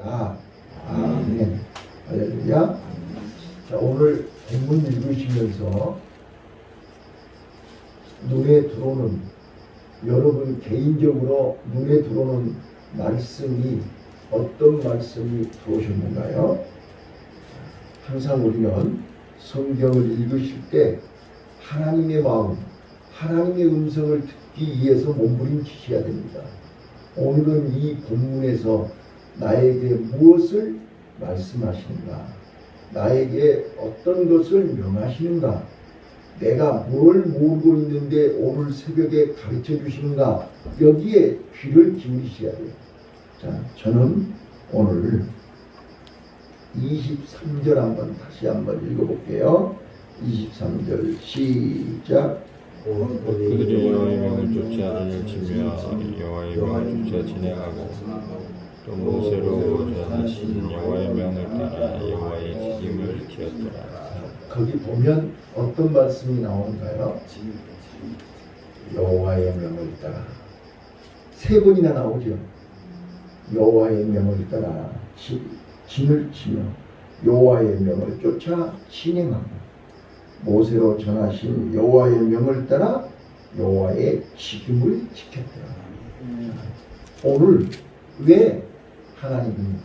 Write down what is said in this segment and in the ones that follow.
아, 아멘. 할렐루야. 자, 오늘 본문 읽으시면서 눈에 들어오는, 여러분 개인적으로 눈에 들어오는 말씀이 어떤 말씀이 들어오셨는가요? 항상 우리는 성경을 읽으실 때 하나님의 마음, 하나님의 음성을 듣기 위해서 몸부림치셔야 됩니다. 오늘은 이 본문에서 나에게 무엇을 말씀하시는가? 나에게 어떤 것을 명하시는가? 내가 뭘 모르고 있는데 오늘 새벽에 가르쳐 주시는가? 여기에 귀를 기울이셔야 돼요. 자, 저는 오늘 23절 다시 한번 읽어볼게요. 23절 시작. 그들이 여호와의 명을 쫓아 안을 치며 여호와의 명을 쫓아 진행하고 또 모세로 전하신 여호와의 명을 따라 여호와의 지킴을 지었더라. 거기 보면 어떤 말씀이 나오는가요? 여호와의 명을 따라. 세 번이나 나오죠. 여호와의 명을 따라 진을 치며 여호와의 명을 쫓아 진행하고 모세로 전하신 여호와의 명을 따라 여호와의 지킴을 지켰더라. 오늘 왜 하나님이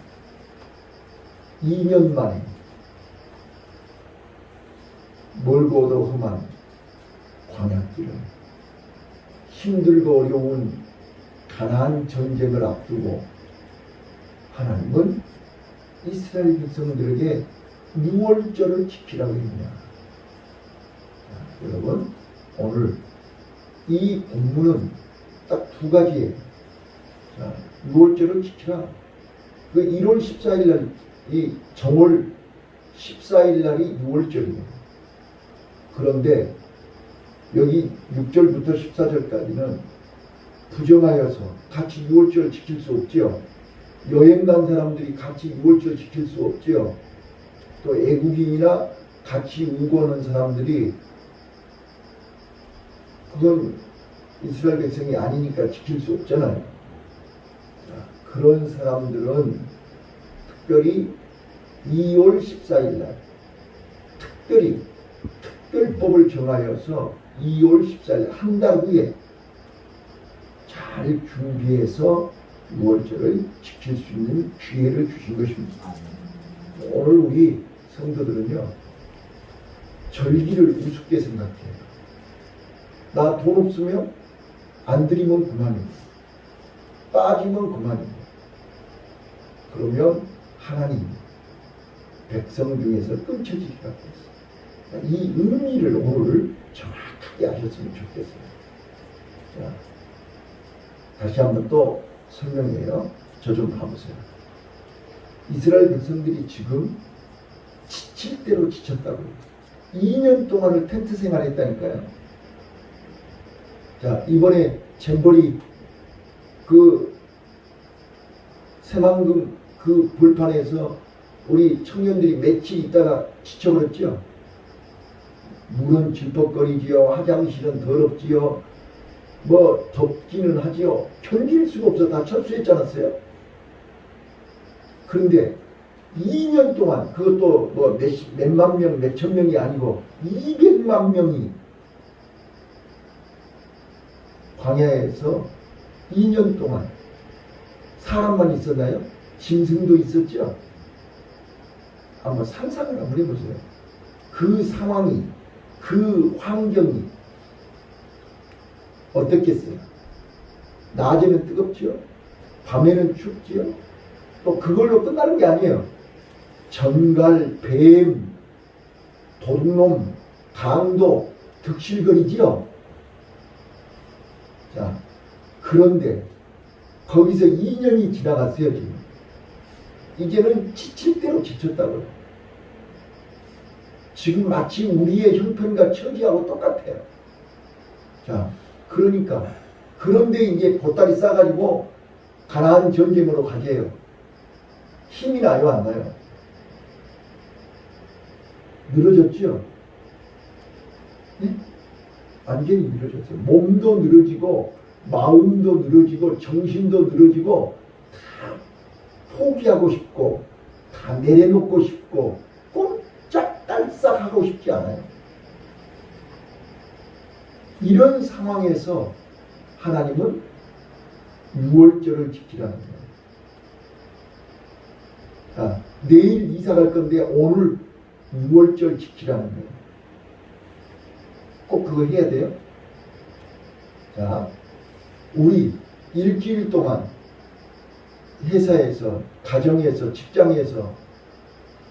2년 만에 멀고도 험한 광야길을 힘들고 어려운 가나안 전쟁을 앞두고 하나님은 이스라엘 백성들에게 유월절을 지키라고 했냐? 여러분, 오늘 이 본문은 딱 두 가지예요. 자, 6월절을 지키라. 그 1월 14일 날, 이 정월 14일 날이 6월절이에요. 그런데 여기 6절부터 14절까지는 부정하여서 같이 6월절 지킬 수 없지요. 여행 간 사람들이 같이 6월절 지킬 수 없지요. 또 애국인이나 같이 우거하는 사람들이 그건 이스라엘 백성이 아니니까 지킬 수 없잖아요. 그런 사람들은 특별히 2월 14일 날 특별법을 정하여서 2월 14일 한 달 후에 잘 준비해서 6월절을 지킬 수 있는 기회를 주신 것입니다. 오늘 우리 성도들은요, 절기를 우습게 생각해요. 나 돈 없으면 안 드리면 그만이고 빠지면 그만이고. 그러면 하나님 백성 중에서 끊쳐지기가 됐어요. 이 의미를 오늘 정확하게 아셨으면 좋겠어요. 자, 다시 한번 또 설명해요. 저 좀 봐보세요. 이스라엘 백성들이 지금 지칠 대로 지쳤다고요. 2년 동안을 텐트 생활했다니까요. 자, 이번에 잼버리 그 새만금 그 벌판에서 우리 청년들이 며칠 있다가 지쳐버렸죠. 물은 질퍽거리지요. 화장실은 더럽지요. 뭐 덥기는 하지요. 견딜 수가 없어. 다 철수했지 않았어요? 그런데 2년 동안, 그것도 뭐 몇만 명, 몇천 명이 아니고 200만 명이 광야에서 2년 동안 사람만 있었나요? 짐승도 있었죠? 한번 상상을 한번 해보세요. 그 상황이, 그 환경이 어떻겠어요? 낮에는 뜨겁지요? 밤에는 춥지요? 또 그걸로 끝나는 게 아니에요. 전갈, 뱀, 도둑놈, 강도 득실거리지요? 자, 그런데 거기서 2년이 지나갔어요. 지금 이제는 지칠 대로 지쳤다고요. 지금 마치 우리의 형편과 처지하고 똑같아요. 자, 그러니까 그런데 이제 보따리 싸가지고 가나안 전쟁으로 가게요. 힘이 나요, 안 나요? 늘어졌죠? 네? 완전히 늘어졌어요. 몸도 늘어지고 마음도 늘어지고 정신도 늘어지고 다 포기하고 싶고 다 내려놓고 싶고 꼼짝달싹 하고 싶지 않아요. 이런 상황에서 하나님은 유월절을 지키라는 거예요. 아, 내일 이사 갈 건데 오늘 유월절 지키라는 거예요. 꼭 그거 해야 돼요. 자, 우리 일주일 동안 회사에서, 가정에서, 직장에서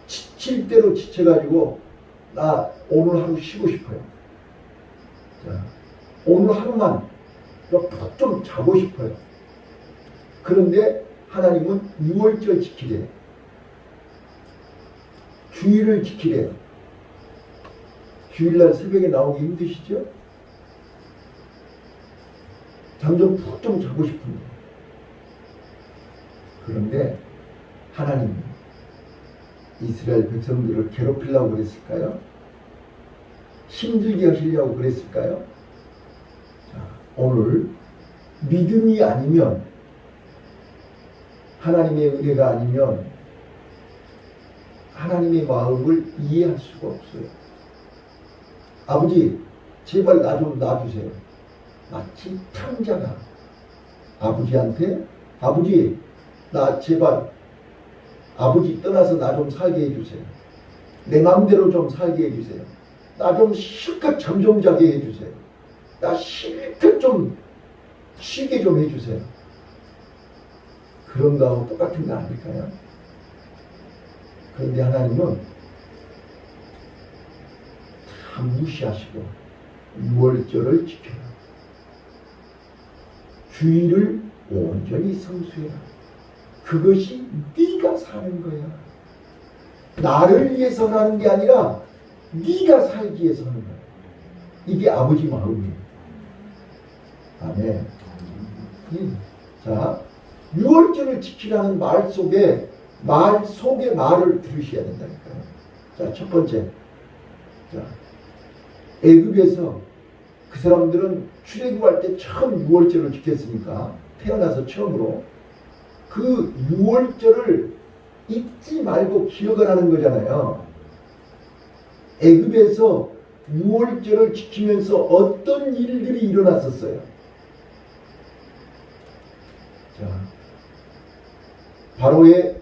지칠 대로 지쳐가지고 나 오늘 하루 쉬고 싶어요. 자, 오늘 하루만 푹 좀 자고 싶어요. 그런데 하나님은 유월절 지키래요. 주일을 지키래요. 주일날 새벽에 나오기 힘드시죠? 잠 좀 푹 좀 자고 싶은데. 그런데 하나님 이스라엘 백성들을 괴롭히려고 그랬을까요? 힘들게 하시려고 그랬을까요? 자, 오늘 믿음이 아니면, 하나님의 은혜가 아니면 하나님의 마음을 이해할 수가 없어요. 아버지 제발 나 좀 놔주세요. 마치 탕자가 아버지한테 아버지 나 제발 아버지 떠나서 나 좀 살게 해주세요. 내 마음대로 좀 살게 해주세요. 나 좀 실컷 잠 좀 자게 해주세요. 나 실컷 좀 쉬게 좀 해주세요. 그런 거하고 똑같은 거 아닐까요? 그런데 하나님은 다 무시하시고 유월절을 지켜라. 주일을 온전히 성수해라. 그것이 네가 사는 거야. 나를 위해서 하는 게 아니라 네가 살기 위해서 하는 거야. 이게 아버지 마음이에요. 아멘. 자, 유월절을 지키라는 말 속에 말을 들으셔야 된다니까요. 자, 첫 번째. 자, 애굽에서 그 사람들은 출애굽할 때 처음 유월절을 지켰으니까, 태어나서 처음으로 그 유월절을 잊지 말고 기억을 하는 거잖아요. 애굽에서 유월절을 지키면서 어떤 일들이 일어났었어요. 자, 바로의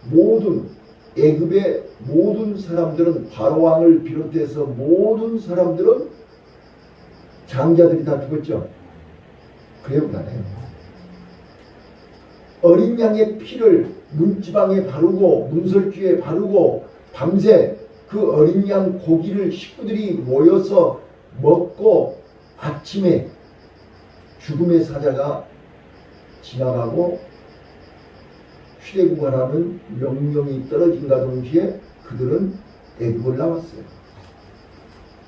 모든 애굽의 모든 사람들은, 바로 왕을 비롯해서 모든 사람들은 장자들이 다 죽었죠. 그래요, 그러네요. 어린 양의 피를 문지방에 바르고 문설주에 바르고 밤새 그 어린 양 고기를 식구들이 모여서 먹고 아침에 죽음의 사자가 지나가고 출애굽하라는 명령이 떨어진과 동시에 그들은 애굽을 나왔어요.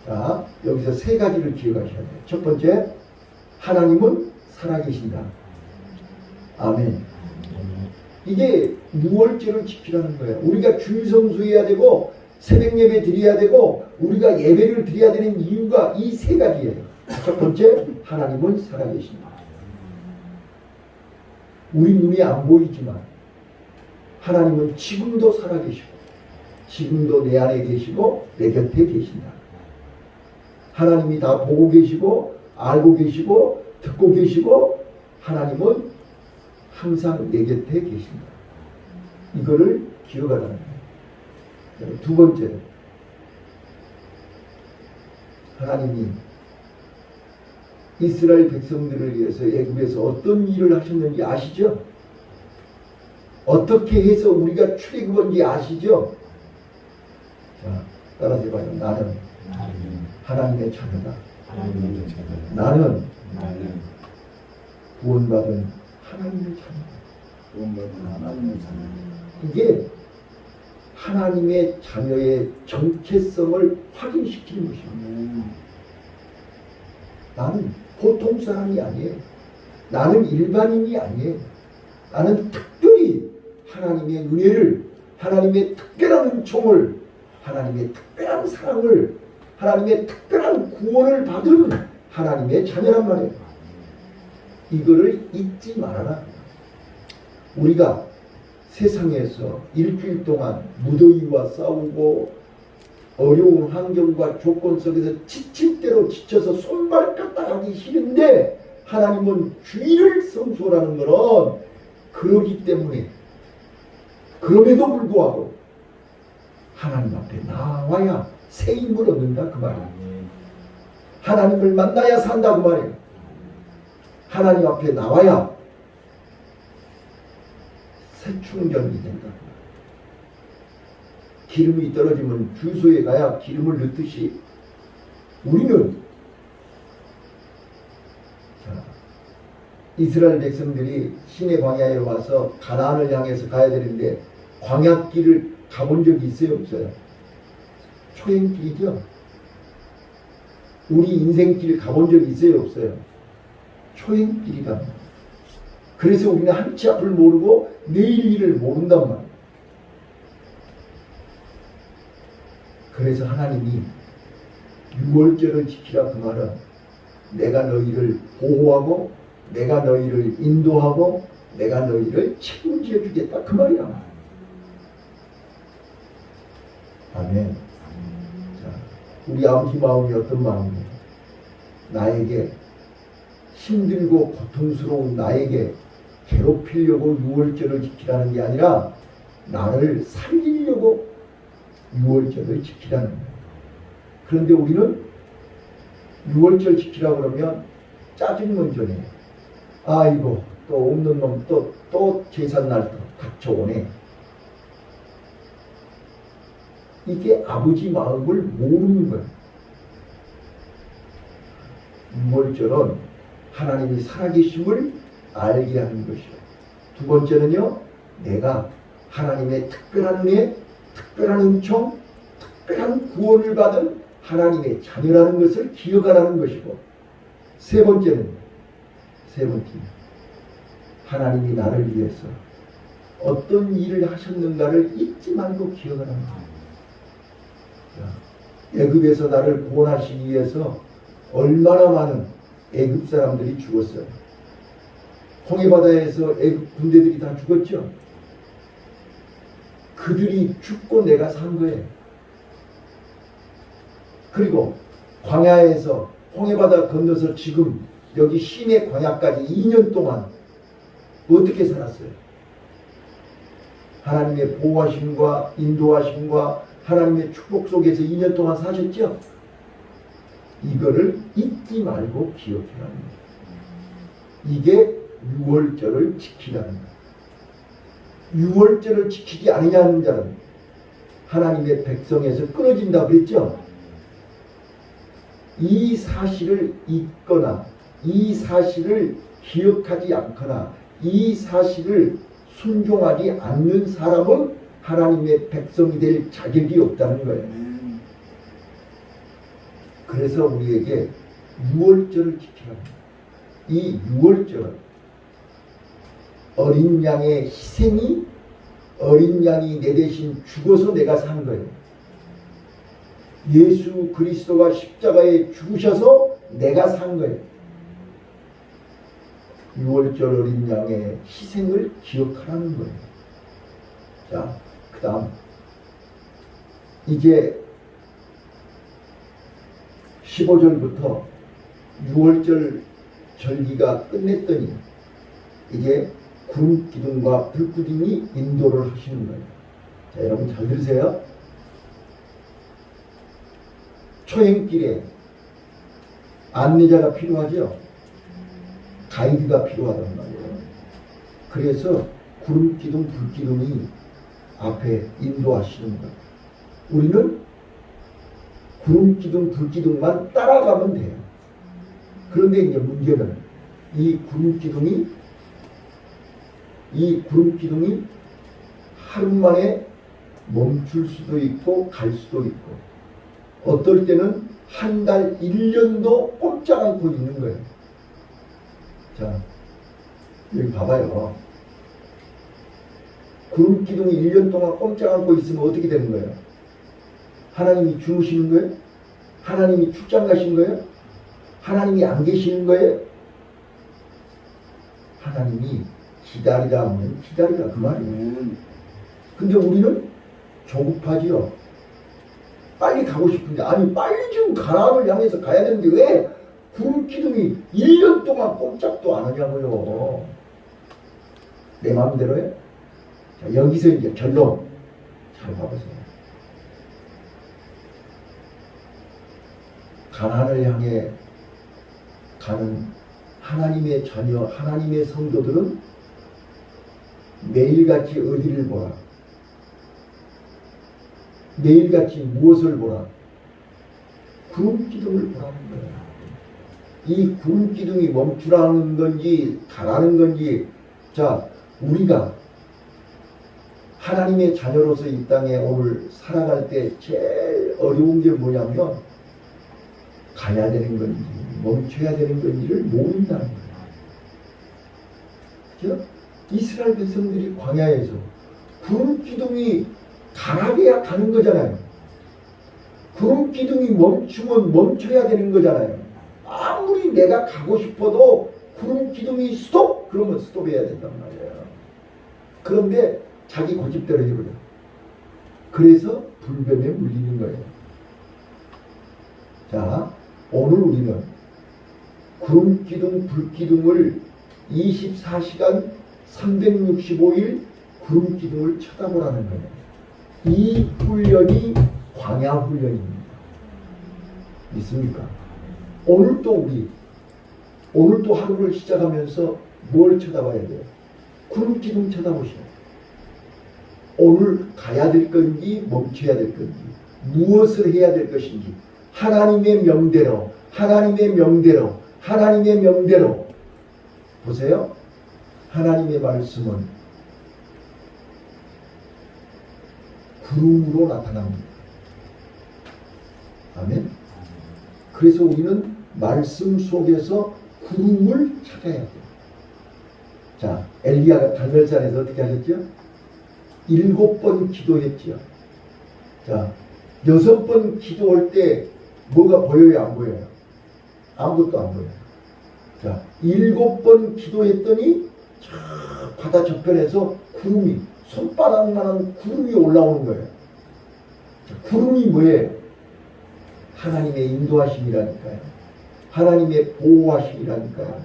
자, 여기서 세 가지를 기억하셔야 돼요. 첫 번째, 하나님은 살아계신다. 아멘. 이게 유월절을 지키라는 거예요. 우리가 주일 성수해야 되고 새벽 예배 드려야 되고 우리가 예배를 드려야 되는 이유가 이 세 가지예요. 첫 번째, 하나님은 살아계신다. 우리 눈에 안 보이지만 하나님은 지금도 살아계시고 지금도 내 안에 계시고 내 곁에 계신다. 하나님이 다 보고 계시고 알고 계시고 듣고 계시고 하나님은 항상 내 곁에 계신다. 이거를 기억하라는 거예요. 두 번째, 하나님이 이스라엘 백성들을 위해서 애굽에서 어떤 일을 하셨는지 아시죠? 어떻게 해서 우리가 출애굽한지 아시죠? 자, 따라서 해봐요. 나는 하나님의 자녀다. 나는 구원받은 하나님의 자녀다. 이게 하나님의 자녀의 정체성을 확인시키는 것입니다. 나는 보통 사람이 아니에요. 나는 일반인이 아니에요. 나는 특별히 하나님의 은혜를, 하나님의 특별한 은총을, 하나님의 특별한 사랑을, 하나님의 특별한 구원을 받은 하나님의 자녀란 말이에요. 이거를 잊지 말아라. 우리가 세상에서 일주일 동안 무더위와 싸우고 어려운 환경과 조건 속에서 지칠 대로 지쳐서 손발 까딱하기 싫은데 하나님은 주일을 성소라는 것은 그러기 때문에 그럼에도 불구하고 하나님 앞에 나와야 새 힘을 얻는다 그 말이에요. 하나님을 만나야 산다 그 말이에요. 하나님 앞에 나와야 새 충전이 된다. 기름이 떨어지면 주소에 가야 기름을 넣듯이 우리는 이스라엘 백성들이 시내 광야에 와서 가나안을 향해서 가야 되는데 광야길을 가본 적이 있어요 없어요? 초행길이죠. 우리 인생길 가본 적이 있어요 없어요? 초행길이다. 그래서 우리는 한치 앞을 모르고 내일 일을 모른단 말이에요. 그래서 하나님이 유월절을 지키라 그 말은 내가 너희를 보호하고 내가 너희를 인도하고 내가 너희를 책임져 주겠다 그 말이야. 아멘. 자, 우리 아버지 마음이 어떤 마음이에요? 나에게 힘들고 고통스러운 나에게 괴롭히려고 유월절을 지키라는 게 아니라 나를 살리려고 유월절을 지키라는 거예요. 그런데 우리는 유월절 지키라고 그러면 짜증 먼저 내요. 아이고 또 없는 놈 또 제삿날 또 닥쳐오네. 이게 아버지 마음을 모르는 거예요. 유월절은 하나님이 살아계심을 알게 하는 것이요. 두 번째는요, 내가 하나님의 특별한 은혜, 특별한 은총, 특별한 구원을 받은 하나님의 자녀라는 것을 기억하라는 것이고, 세 번째는 하나님이 나를 위해서 어떤 일을 하셨는가를 잊지 말고 기억하라는 거예요. 애굽에서 나를 구원하시기 위해서 얼마나 많은 애굽 사람들이 죽었어요. 홍해바다에서 애굽 군대들이 다 죽었죠. 그들이 죽고 내가 산 거예요. 그리고 광야에서 홍해바다 건너서 지금 여기 시내 광야까지 2년 동안 어떻게 살았어요? 하나님의 보호하심과 인도하심과 하나님의 축복 속에서 2년 동안 사셨죠? 이거를 잊지 말고 기억해라는 거예요. 이게 유월절을 지키라는 거예요. 유월절을 지키지 않으냐는 자는 하나님의 백성에서 끊어진다 그랬죠? 이 사실을 잊거나 이 사실을 기억하지 않거나 이 사실을 순종하지 않는 사람은 하나님의 백성이 될 자격이 없다는 거예요. 그래서 우리에게 유월절을 지키라는 거예요. 이 유월절은 어린 양의 희생이 어린 양이 내 대신 죽어서 내가 산 거예요. 예수 그리스도가 십자가에 죽으셔서 내가 산 거예요. 유월절 어린 양의 희생을 기억하라는 거예요. 자, 그 다음 이제 15절부터 유월절 절기가 끝냈더니 이제 구름 기둥과 불기둥이 인도를 하시는 거예요. 자, 여러분 잘 들으세요. 초행길에 안내자가 필요하죠. 가이드가 필요하단 말이에요. 그래서 구름 기둥, 불기둥이 앞에 인도하시는 거예요. 우리는 구름 기둥, 불기둥만 따라가면 돼요. 그런데 이제 문제는 이 구름 기둥이 하루 만에 멈출 수도 있고 갈 수도 있고 어떨 때는 한 달, 1년도 꼼짝 않고 있는 거예요. 자, 여기 봐봐요. 구름 기둥이 1년 동안 꼼짝 않고 있으면 어떻게 되는 거예요? 하나님이 주무시는 거예요? 하나님이 출장 가신 거예요? 하나님이 안 계시는 거예요? 하나님이 기다리라 하면 기다리라 그 말이에요. 근데 우리는 조급하지요. 빨리 가고 싶은데, 아니 빨리 지금 가나안을 향해서 가야 되는데 왜 구름 기둥이 1년 동안 꼼짝도 안 하냐고요. 내 마음대로요. 자, 여기서 이제 결론 잘 봐보세요. 가나안을 향해 가는 하나님의 자녀, 하나님의 성도들은 매일같이 어디를 보라? 매일같이 무엇을 보라? 구름 기둥을 보라는 거예요. 이 구름 기둥이 멈추라는 건지 가라는 건지, 자, 우리가 하나님의 자녀로서 이 땅에 오늘 살아갈 때 제일 어려운 게 뭐냐면 가야 되는 건지 멈춰야 되는 건지를 모른다는 거예요. 그죠? 이스라엘 백성들이 광야에서 구름 기둥이 가라야 가는 거잖아요. 구름 기둥이 멈추면 멈춰야 되는 거잖아요. 아무리 내가 가고 싶어도 구름 기둥이 스톱! 그러면 스톱해야 된단 말이에요. 그런데 자기 고집대로 해버려. 그래서 불뱀에 물리는 거예요. 자, 오늘 우리는 구름 기둥, 불 기둥을 24시간 365일 구름 기둥을 쳐다보라는 거예요. 이 훈련이 광야 훈련입니다. 믿습니까? 오늘도 하루를 시작하면서 뭘 쳐다봐야 돼요? 구름 기둥 쳐다보셔요. 오늘 가야 될 건지 멈춰야 될 건지 무엇을 해야 될 것인지 하나님의 명대로 보세요. 하나님의 말씀은 구름으로 나타납니다. 아멘. 그래서 우리는 말씀 속에서 구름을 찾아야 돼요. 자, 엘리야가 갈멜산에서 어떻게 하셨죠? 7번 기도했지요. 자, 6번 기도할 때 뭐가 보여요, 안 보여요? 아무것도 안 보여요. 자, 7번 기도했더니 저 바다 저편에서 구름이, 손바닥만한 구름이 올라오는 거예요. 자, 구름이 뭐예요? 하나님의 인도하심이라니까요. 하나님의 보호하심이라니까요.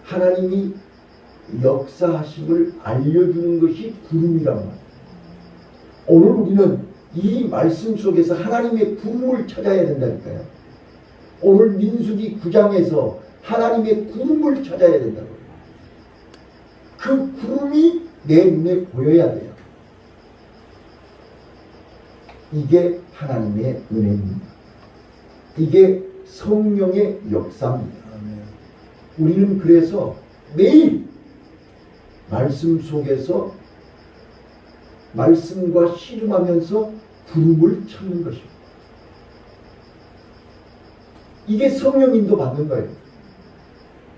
하나님이 역사하심을 알려주는 것이 구름이란 말이에요. 오늘 우리는 이 말씀 속에서 하나님의 구름을 찾아야 된다니까요. 오늘 민수기 9장에서 하나님의 구름을 찾아야 된다고요. 그 구름이 내 눈에 보여야 돼요. 이게 하나님의 은혜입니다. 이게 성령의 역사입니다. 우리는 그래서 매일 말씀 속에서 말씀과 씨름하면서 구름을 찾는 것입니다. 이게 성령 인도 받는 거예요.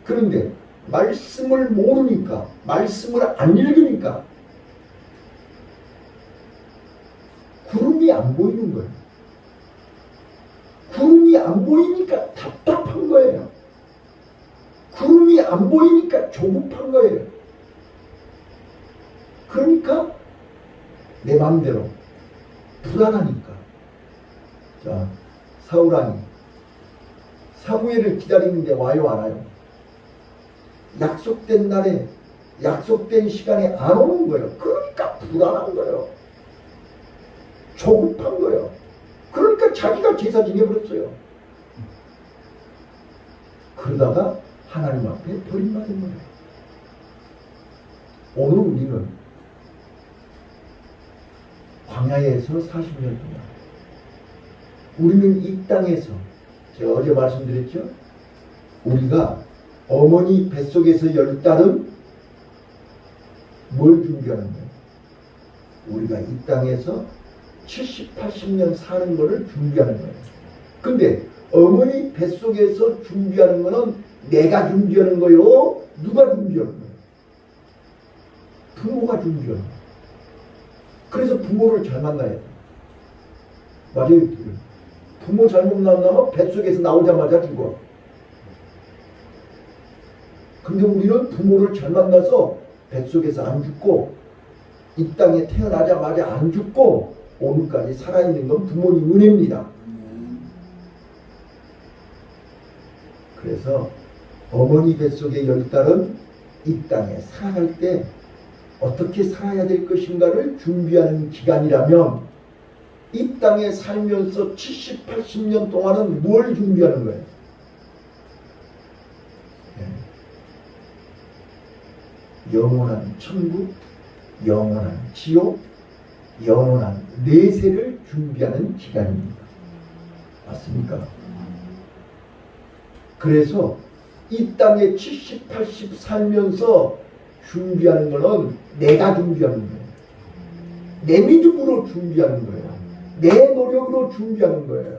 그런데 말씀을 모르니까, 말씀을 안 읽으니까 구름이 안 보이는 거예요. 구름이 안 보이니까 답답한 거예요. 구름이 안 보이니까 조급한 거예요. 그러니까 내 마음대로 불안하니까. 자, 사울왕이 사무엘을 기다리는데 와요, 안 와요? 약속된 날에, 약속된 시간에 안 오는 거예요. 그러니까 불안한 거예요. 조급한 거예요. 그러니까 자기가 제사 지내버렸어요. 그러다가 하나님 앞에 버림받은 거예요. 오늘 우리는 광야에서 40년 동안 우리는 이 땅에서, 제가 어제 말씀드렸죠? 우리가 어머니 뱃속에서 10달은 뭘 준비하는 거예요? 우리가 이 땅에서 70, 80년 사는 것을 준비하는 거예요. 근데 어머니 뱃속에서 준비하는 거는 내가 준비하는 거요? 누가 준비하는 거예요? 부모가 준비하는 거예요. 그래서 부모를 잘 만나야 돼요. 맞아요. 부모 잘못 만나면 뱃속에서 나오자마자 죽어. 근데 우리는 부모를 잘 만나서 뱃속에서 안 죽고 이 땅에 태어나자마자 안 죽고 오늘까지 살아있는 건 부모님 은혜입니다. 그래서 어머니 뱃속의 10달은 이 땅에 살아갈 때 어떻게 살아야 될 것인가를 준비하는 기간이라면 이 땅에 살면서 70, 80년 동안은 뭘 준비하는 거예요? 영원한 천국, 영원한 지옥, 영원한 내세를 준비하는 기간입니다. 맞습니까? 그래서 이 땅에 70, 80 살면서 준비하는 것은 내가 준비하는 거예요. 내 믿음으로 준비하는 거예요. 내 노력으로 준비하는 거예요.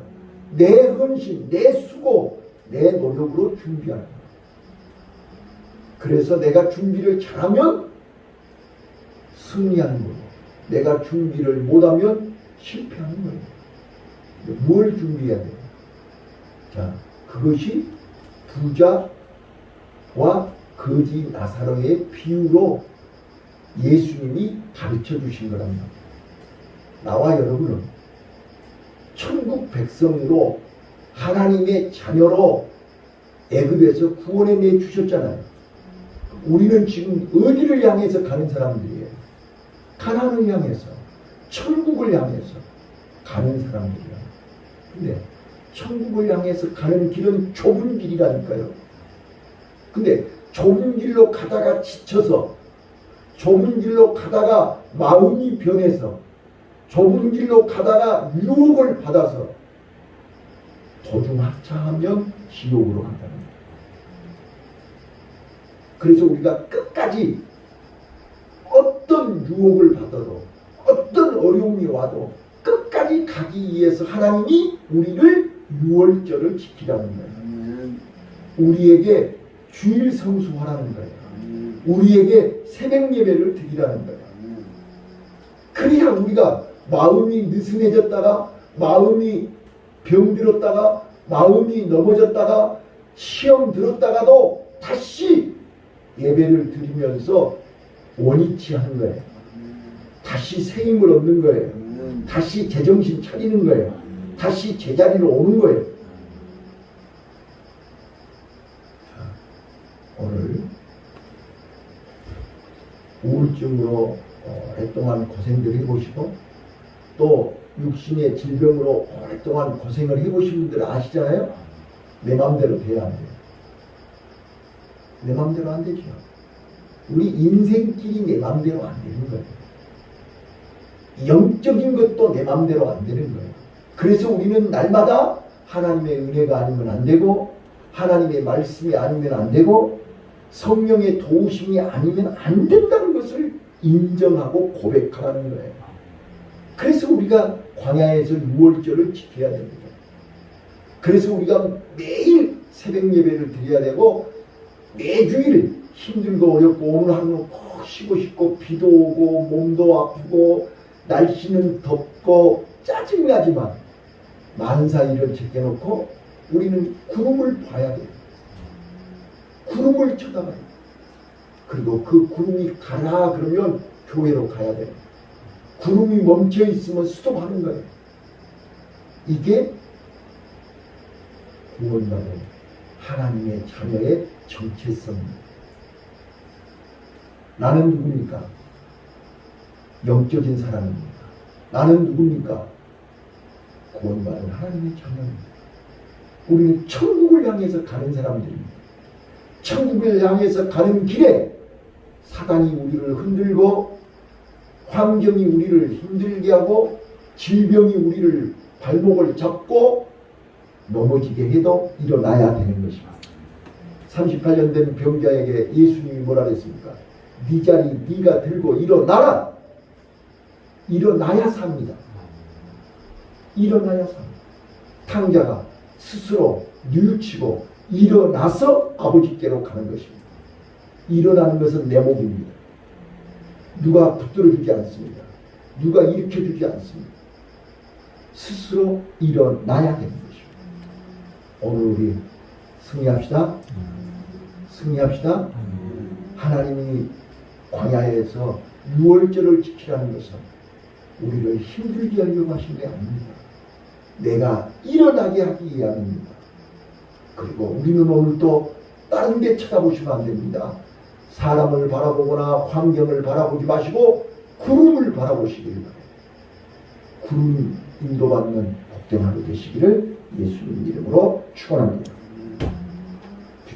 내 헌신, 내 수고, 내 노력으로 준비하는 거예요. 그래서 내가 준비를 잘하면 승리하는 거고, 내가 준비를 못하면 실패하는 거예요. 뭘 준비해야 돼요? 자, 그것이 부자와 거지 나사로의 비유로 예수님이 가르쳐 주신 거랍니다. 나와 여러분은 천국 백성으로 하나님의 자녀로 애굽에서 구원해 내 주셨잖아요. 우리는 지금 어디를 향해서 가는 사람들이에요? 가나안을 향해서, 천국을 향해서 가는 사람들이에요. 근데 천국을 향해서 가는 길은 좁은 길이라니까요. 근데 좁은 길로 가다가 지쳐서, 좁은 길로 가다가 마음이 변해서, 좁은 길로 가다가 유혹을 받아서 도중하차하면 지옥으로 간다는 거예요. 그래서 우리가 끝까지 어떤 유혹을 받아도, 어떤 어려움이 와도 끝까지 가기 위해서 하나님이 우리를 유월절을 지키라는 거예요. 우리에게 주일 성수하라는 거예요. 우리에게 새벽 예배를 드리라는 거예요. 그래야 우리가 마음이 느슨해졌다가, 마음이 병들었다가, 마음이 넘어졌다가, 시험 들었다가도 다시 예배를 드리면서 원위치 하는 거예요. 다시 새 힘을 얻는 거예요. 다시 제정신 차리는 거예요. 다시 제자리로 오는 거예요. 오늘 우울증으로 오랫동안 고생들 해보시고, 또 육신의 질병으로 오랫동안 고생을 해보신 분들 아시잖아요. 내 마음대로 돼야 안 돼요. 내 마음대로 안 되죠. 우리 인생길이 내 마음대로 안 되는 거예요. 영적인 것도 내 마음대로 안 되는 거예요. 그래서 우리는 날마다 하나님의 은혜가 아니면 안 되고, 하나님의 말씀이 아니면 안 되고, 성령의 도우심이 아니면 안 된다는 것을 인정하고 고백하라는 거예요. 그래서 우리가 광야에서 유월절을 지켜야 됩니다. 그래서 우리가 매일 새벽 예배를 드려야 되고, 매주일 힘들고 어렵고 오늘 하루는 꼭 쉬고 싶고 비도 오고 몸도 아프고 날씨는 덥고 짜증나지만 만사일을 제껴놓고 우리는 구름을 봐야 돼요. 구름을 쳐다봐요. 그리고 그 구름이 가라 그러면 교회로 가야 돼요. 구름이 멈춰 있으면 스톱하는 거예요. 이게 구원받은 하나님의 자녀의 정체성입니다. 나는 누굽니까? 영적인 사람입니다. 나는 누굽니까? 구원받은 하나님의 자녀입니다. 우리는 천국을 향해서 가는 사람들입니다. 천국을 향해서 가는 길에 사단이 우리를 흔들고, 환경이 우리를 힘들게 하고, 질병이 우리를 발목을 잡고 넘어지게 해도 일어나야 되는 것입니다. 38년 된 병자에게 예수님이 뭐라 그랬습니까? 네 자리 네가 들고 일어나라. 일어나야 삽니다. 일어나야 삽니다. 탕자가 스스로 뉘우치고 일어나서 아버지께로 가는 것입니다. 일어나는 것은 내 몫입니다. 누가 붙들어주지 않습니다. 누가 일으켜주지 않습니다. 스스로 일어나야 되는 것입니다. 오늘 우리 승리합시다. 승리합시다. 하나님이 광야에서 유월절을 지키라는 것은 우리를 힘들게 하려고 하신 게 아닙니다. 내가 일어나게 하기 위함입니다. 그리고 우리는 오늘도 다른 데 쳐다보시면 안 됩니다. 사람을 바라보거나 환경을 바라보지 마시고 구름을 바라보시길 바랍니다. 구름 인도받는 복된 하루 되시기를 예수님 이름으로 축원합니다.